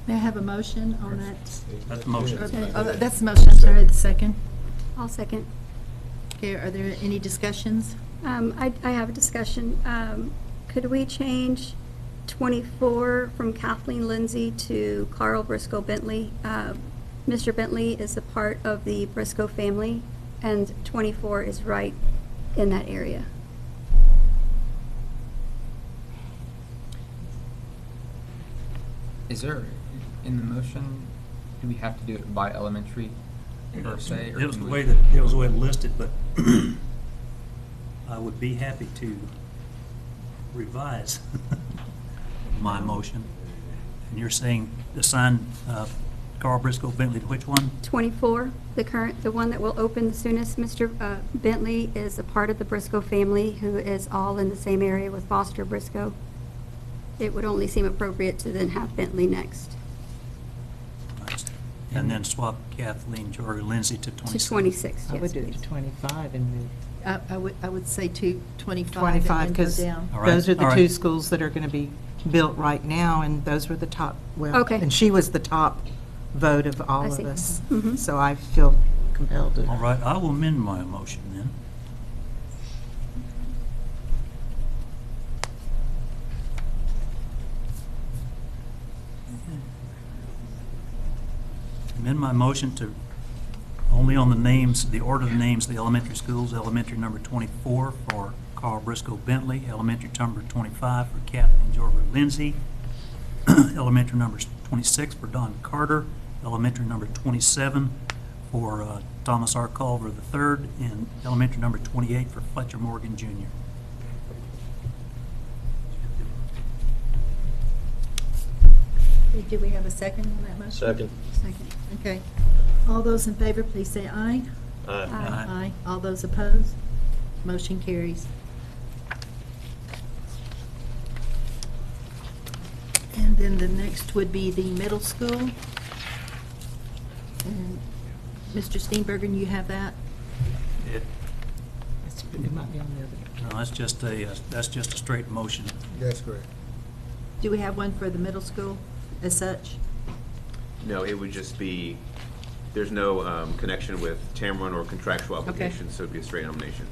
[SPEAKER 19] May I have a motion on that?
[SPEAKER 16] That's the motion.
[SPEAKER 19] Oh, that's the motion, I'm sorry, the second.
[SPEAKER 20] I'll second.
[SPEAKER 19] Okay, are there any discussions?
[SPEAKER 20] I have a discussion. Could we change 24 from Kathleen Lindsay to Carl Briscoe Bentley? Mr. Bentley is a part of the Briscoe family, and 24 is right in that area.
[SPEAKER 22] Is there, in the motion, do we have to do it by elementary per se? Or
[SPEAKER 16] It was
[SPEAKER 22] can
[SPEAKER 16] the
[SPEAKER 22] we-
[SPEAKER 16] way it listed, but I would be happy to revise my motion. And you're saying assign Carl Briscoe Bentley to which one?
[SPEAKER 20] 24, the one that will open the soonest. Mr. Bentley is a part of the Briscoe family who is all in the same area with Foster Briscoe. It would only seem appropriate to then have Bentley next.
[SPEAKER 16] And then swap Kathleen Jorger Lindsay to 26.
[SPEAKER 20] To 26,
[SPEAKER 19] I
[SPEAKER 20] yes,
[SPEAKER 19] would do it
[SPEAKER 20] please.
[SPEAKER 19] to 25 and move. I would say to 25
[SPEAKER 15] 25,
[SPEAKER 19] and then
[SPEAKER 15] because
[SPEAKER 19] go down.
[SPEAKER 16] All right,
[SPEAKER 15] those are the
[SPEAKER 16] all right.
[SPEAKER 15] 2 schools that are going to be built right now, and those were the top, well,
[SPEAKER 20] Okay.
[SPEAKER 15] and she was the top vote of all
[SPEAKER 20] I
[SPEAKER 15] of
[SPEAKER 20] see.
[SPEAKER 15] us.
[SPEAKER 20] Mhm.
[SPEAKER 15] So I feel compelled to.
[SPEAKER 16] All right, I will amend my motion then. Amend my motion to only on the names, the order of the names of the elementary schools, elementary number 24 for Carl Briscoe Bentley, elementary number 25 for Kathleen Jorger Lindsay, elementary number 26 for Don Carter, elementary number 27 for Thomas R. Culver III, and elementary number 28 for Fletcher Morgan Jr.
[SPEAKER 19] Do we have a second on that motion?
[SPEAKER 11] Second.
[SPEAKER 19] Second, okay. All those in favor, please say aye.
[SPEAKER 11] Aye.
[SPEAKER 19] Aye. All those opposed? Motion carries. And then the next would be the middle school. And Mr. Steenbergen, you have that? It might be on the other.
[SPEAKER 16] No, that's just a straight motion.
[SPEAKER 3] That's correct.
[SPEAKER 19] Do we have one for the middle school as such?
[SPEAKER 21] No, it would just be, there's no connection with Tamron or contractual obligations, so it'd be a straight nomination.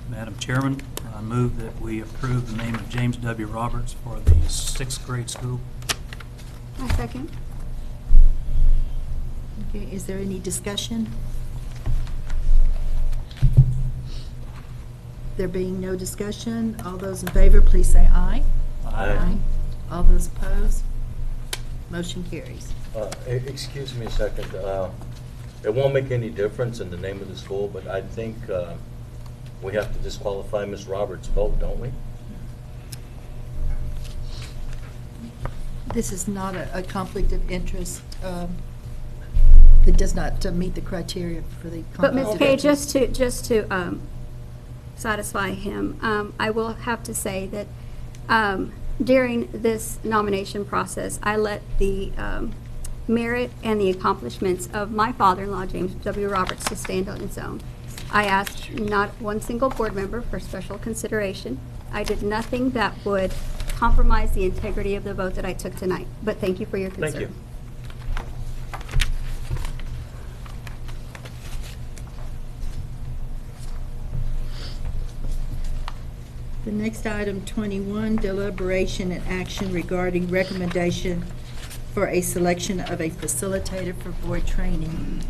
[SPEAKER 16] Madam Chairman, I move that we approve the name of James W. Roberts for the 6th grade school.
[SPEAKER 20] I second.
[SPEAKER 19] Okay, is there any discussion? There being no discussion, all those in favor, please say aye.
[SPEAKER 11] Aye.
[SPEAKER 19] All those opposed? Motion carries.
[SPEAKER 11] Excuse me a second. It won't make any difference in the name of the school, but I think we have to disqualify Ms. Roberts' vote, don't we?
[SPEAKER 19] This is not a conflict of interest. It does not meet the criteria for the
[SPEAKER 20] But
[SPEAKER 19] conflict
[SPEAKER 20] Ms.
[SPEAKER 19] of
[SPEAKER 20] Kay,
[SPEAKER 19] interest.
[SPEAKER 20] just to satisfy him, I will have to say that during this nomination process, I let the merit and the accomplishments of my father-in-law, James W. Roberts, to stand on its own. I asked not one single board member for special consideration. I did nothing that would compromise the integrity of the vote that I took tonight. But thank you for your concern.
[SPEAKER 11] Thank you.
[SPEAKER 19] The next item, 21, deliberation and action regarding recommendation for a selection of a facilitator for board training.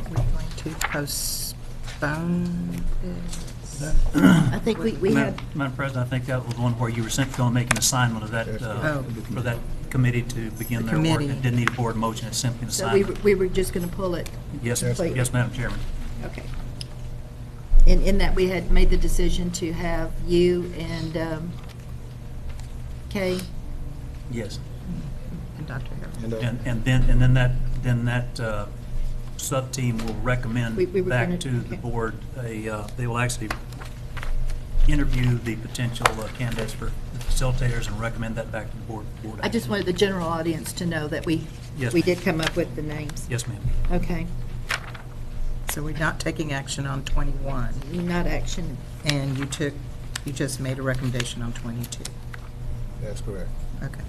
[SPEAKER 19] We're going to postpone this. I think we had,
[SPEAKER 16] Madam President, I think that was one where you were simply going to make an assignment of that, for that committee to begin
[SPEAKER 19] The
[SPEAKER 16] their work.
[SPEAKER 19] committee.
[SPEAKER 16] It didn't need a board motion, it's simply an
[SPEAKER 19] so
[SPEAKER 16] assignment.
[SPEAKER 19] we were just going to pull it.
[SPEAKER 16] Yes,
[SPEAKER 19] completely.
[SPEAKER 16] yes, Madam Chairman.
[SPEAKER 19] Okay. In that we had made the decision to have you and Kay
[SPEAKER 16] Yes.
[SPEAKER 19] and Dr. Harrell.
[SPEAKER 16] And then that sub-team will recommend
[SPEAKER 19] We were
[SPEAKER 16] back
[SPEAKER 19] gonna-
[SPEAKER 16] to the
[SPEAKER 19] okay.
[SPEAKER 16] board, they will actually interview the potential candidates for facilitators and recommend that back to the board.
[SPEAKER 19] I just wanted the general audience to know that we
[SPEAKER 16] Yes,
[SPEAKER 19] we
[SPEAKER 16] ma'am.
[SPEAKER 19] did come up with the names.
[SPEAKER 16] Yes, ma'am.
[SPEAKER 19] Okay.
[SPEAKER 15] So we're not taking action on 21,
[SPEAKER 19] Not action.
[SPEAKER 15] and you just made a recommendation on 22.
[SPEAKER 3] That's correct.
[SPEAKER 15] Okay.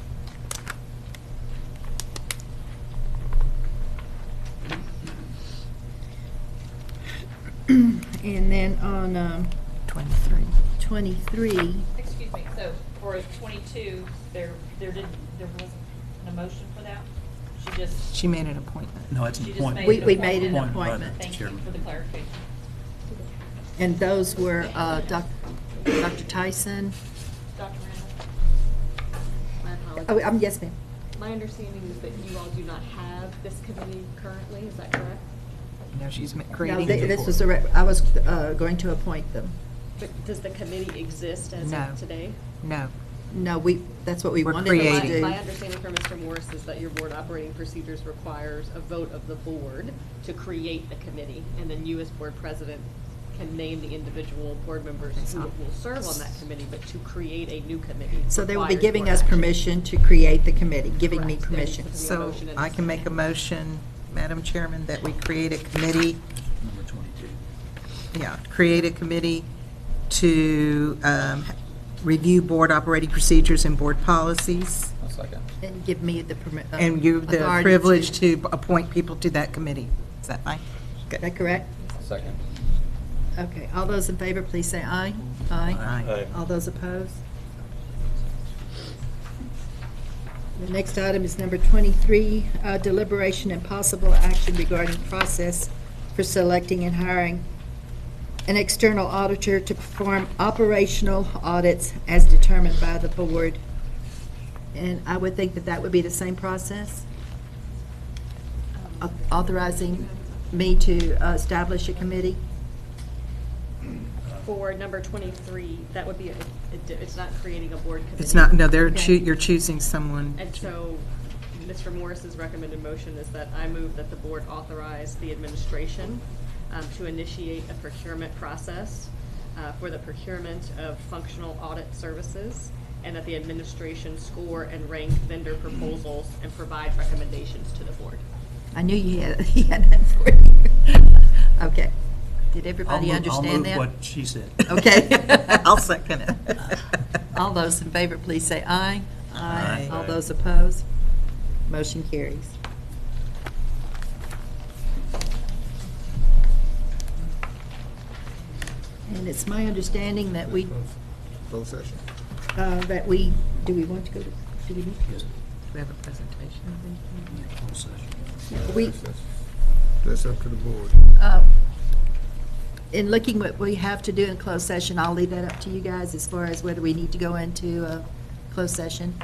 [SPEAKER 19] And then on
[SPEAKER 15] 23.
[SPEAKER 19] 23,
[SPEAKER 12] Excuse me, so for 22, there wasn't an emotion for that? She just,
[SPEAKER 15] She made an appointment.
[SPEAKER 16] No, it's an
[SPEAKER 12] she just
[SPEAKER 16] appointment.
[SPEAKER 12] made
[SPEAKER 19] We made an
[SPEAKER 16] Appointment by the
[SPEAKER 19] appointment.
[SPEAKER 12] Thank you
[SPEAKER 16] chairman.
[SPEAKER 12] for the clarification.
[SPEAKER 19] and those were Dr. Tyson.
[SPEAKER 12] Dr. Randall?
[SPEAKER 19] Oh, yes, ma'am.
[SPEAKER 2] My understanding is that you all do not have this committee currently, is that correct?
[SPEAKER 15] No, she's
[SPEAKER 19] No,
[SPEAKER 15] creating.
[SPEAKER 19] this was I was going to appoint them.
[SPEAKER 2] But does the committee exist as
[SPEAKER 15] No.
[SPEAKER 2] of today?
[SPEAKER 15] No.
[SPEAKER 19] No, that's what we
[SPEAKER 15] We're
[SPEAKER 19] wanted them to
[SPEAKER 15] creating.
[SPEAKER 19] do.
[SPEAKER 2] My understanding from Mr. Morris is that your board operating procedures requires a vote of the board to create the committee, and then you as board president can name the individual board members who will serve on that committee, but to create a new committee.
[SPEAKER 19] So they will be
[SPEAKER 2] requires
[SPEAKER 19] giving
[SPEAKER 2] board
[SPEAKER 19] us
[SPEAKER 2] action.
[SPEAKER 19] permission to create the committee, giving me
[SPEAKER 2] Correct.
[SPEAKER 19] permission.
[SPEAKER 15] So I can make a motion, Madam Chairman, that we create a committee,
[SPEAKER 16] Number 22.
[SPEAKER 15] create a committee to review board operating procedures and board policies,
[SPEAKER 22] I'll second.
[SPEAKER 19] And give me the
[SPEAKER 15] and you the
[SPEAKER 19] authority
[SPEAKER 15] privilege to appoint people to that committee. Is that fine?
[SPEAKER 19] Is that correct?
[SPEAKER 22] Second.
[SPEAKER 19] Okay, all those in favor, please say aye. Aye.
[SPEAKER 15] Aye.
[SPEAKER 19] All those opposed? The next item is number 23, deliberation and possible action regarding process for selecting and hiring an external auditor to perform operational audits as determined by the board. And I would think that that would be the same process? Authorizing me to establish a committee?
[SPEAKER 2] For number 23, that would be, it's not creating a board committee.
[SPEAKER 15] It's not, no,
[SPEAKER 19] Okay.
[SPEAKER 15] you're choosing someone.
[SPEAKER 2] And so, Mr. Morris's recommended motion is that I move that the board authorize the administration to initiate a procurement process for the procurement of functional audit services, and that the administration score and rank vendor proposals and provide recommendations to the board.
[SPEAKER 19] I knew he had that for you. Okay. Did everybody understand that?
[SPEAKER 16] I'll move what she said.
[SPEAKER 19] Okay.
[SPEAKER 15] I'll second it.
[SPEAKER 19] All those in favor, please say aye.
[SPEAKER 15] Aye.
[SPEAKER 19] All those opposed? Motion carries. And it's my understanding that we,
[SPEAKER 3] Closed session.
[SPEAKER 19] do we want to go to, do we need to?
[SPEAKER 16] Yes.
[SPEAKER 15] we have a presentation?
[SPEAKER 20] We,
[SPEAKER 3] That's up to the board.
[SPEAKER 19] In looking what we have to do in closed session, I'll leave that up to you guys as far as whether we need to go into a closed session.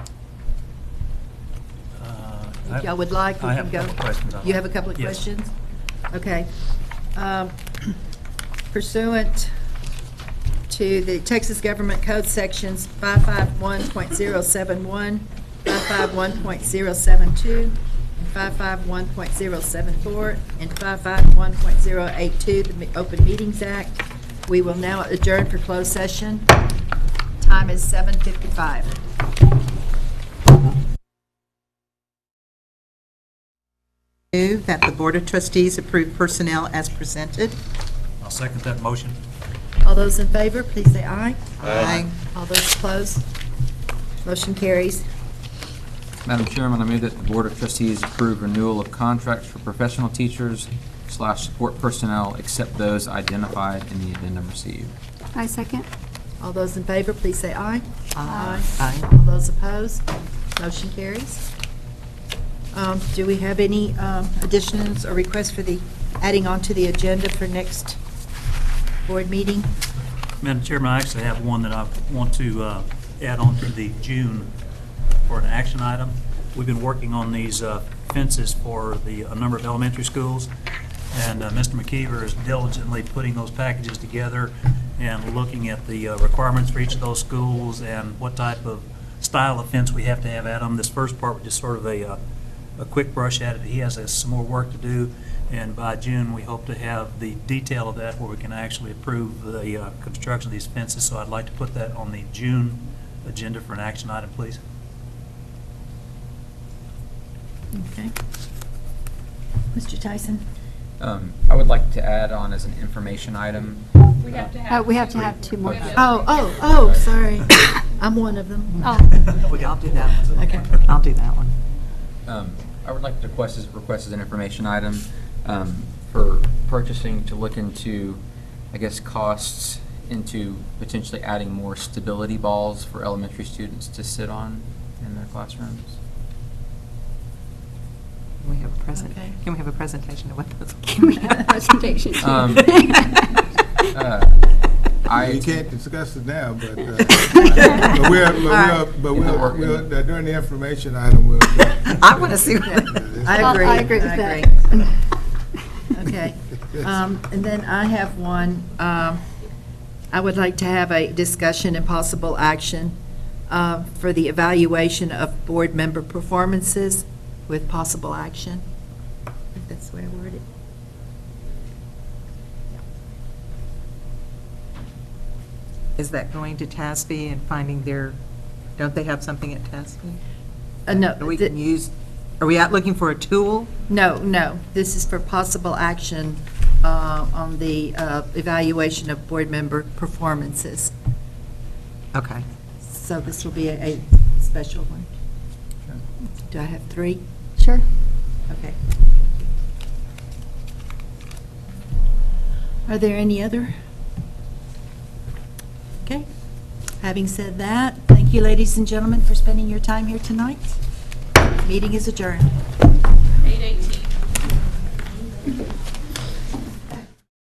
[SPEAKER 19] If y'all would like, we
[SPEAKER 16] I
[SPEAKER 19] can
[SPEAKER 16] have
[SPEAKER 19] go.
[SPEAKER 16] a couple questions.
[SPEAKER 19] You have a couple of
[SPEAKER 16] Yes.
[SPEAKER 19] questions? Okay. Pursuant to the Texas Government Code Sections 551.071, 551.072, 551.074, and 551.082, the Open Meetings Act. We will now adjourn for closed session. Time is 7:55. Move that the Board of Trustees approve personnel as presented.
[SPEAKER 16] I'll second that motion.
[SPEAKER 19] All those in favor, please say aye.
[SPEAKER 11] Aye.
[SPEAKER 19] All those opposed? Motion carries.
[SPEAKER 22] Madam Chairman, I move that the Board of Trustees approve renewal of contracts for professional teachers / support personnel, except those identified in the addendum received.
[SPEAKER 20] I second.
[SPEAKER 19] All those in favor, please say aye.
[SPEAKER 15] Aye.
[SPEAKER 19] All those opposed? Motion carries. Do we have any additions or requests for the, adding on to the agenda for next board meeting?
[SPEAKER 16] Madam Chairman, I actually have one that I want to add on to the June for an action item. We've been working on these fences for a number of elementary schools, and Mr. McKeever is diligently putting those packages together and looking at the requirements for each of those schools and what type of style of fence we have to have at them. This first part was just sort of a quick brush at it. He has some more work to do, and by June, we hope to have the detail of that where we can actually approve the construction of these fences. So I'd like to put that on the June agenda for an action item, please.
[SPEAKER 19] Okay. Mr. Tyson?
[SPEAKER 22] I would like to add on as an information item.
[SPEAKER 12] We have to have.
[SPEAKER 20] We have to have two more.
[SPEAKER 19] Sorry. I'm one of them.
[SPEAKER 15] I'll do that one.
[SPEAKER 19] Okay.
[SPEAKER 15] I'll do that one.
[SPEAKER 22] I would like to request as an information item for purchasing to look into, I guess, costs into potentially adding more stability balls for elementary students to sit on in their classrooms.
[SPEAKER 15] Can we have a present?
[SPEAKER 19] Okay.
[SPEAKER 15] Can we have a presentation of what those?
[SPEAKER 20] Can we have a presentation?
[SPEAKER 3] You can't discuss it now, but during the information item, we'll.
[SPEAKER 15] I want to see.
[SPEAKER 19] I agree.
[SPEAKER 20] I agree with that.
[SPEAKER 19] Okay. And then I have one. I would like to have a discussion and possible action for the evaluation of board member performances with possible action. I think that's the way I worded it.
[SPEAKER 15] Is that going to TASB and finding don't they have something at TASB?
[SPEAKER 19] No.
[SPEAKER 15] That we can use, are we out looking for a tool?
[SPEAKER 19] No. This is for possible action on the evaluation of board member performances.
[SPEAKER 15] Okay.
[SPEAKER 19] So this will be a special one.
[SPEAKER 22] Sure.
[SPEAKER 19] Do I have 3?
[SPEAKER 20] Sure.
[SPEAKER 19] Okay. Are there any other? Okay. Having said that, thank you, ladies and gentlemen, for spending your time here tonight. Meeting is adjourned.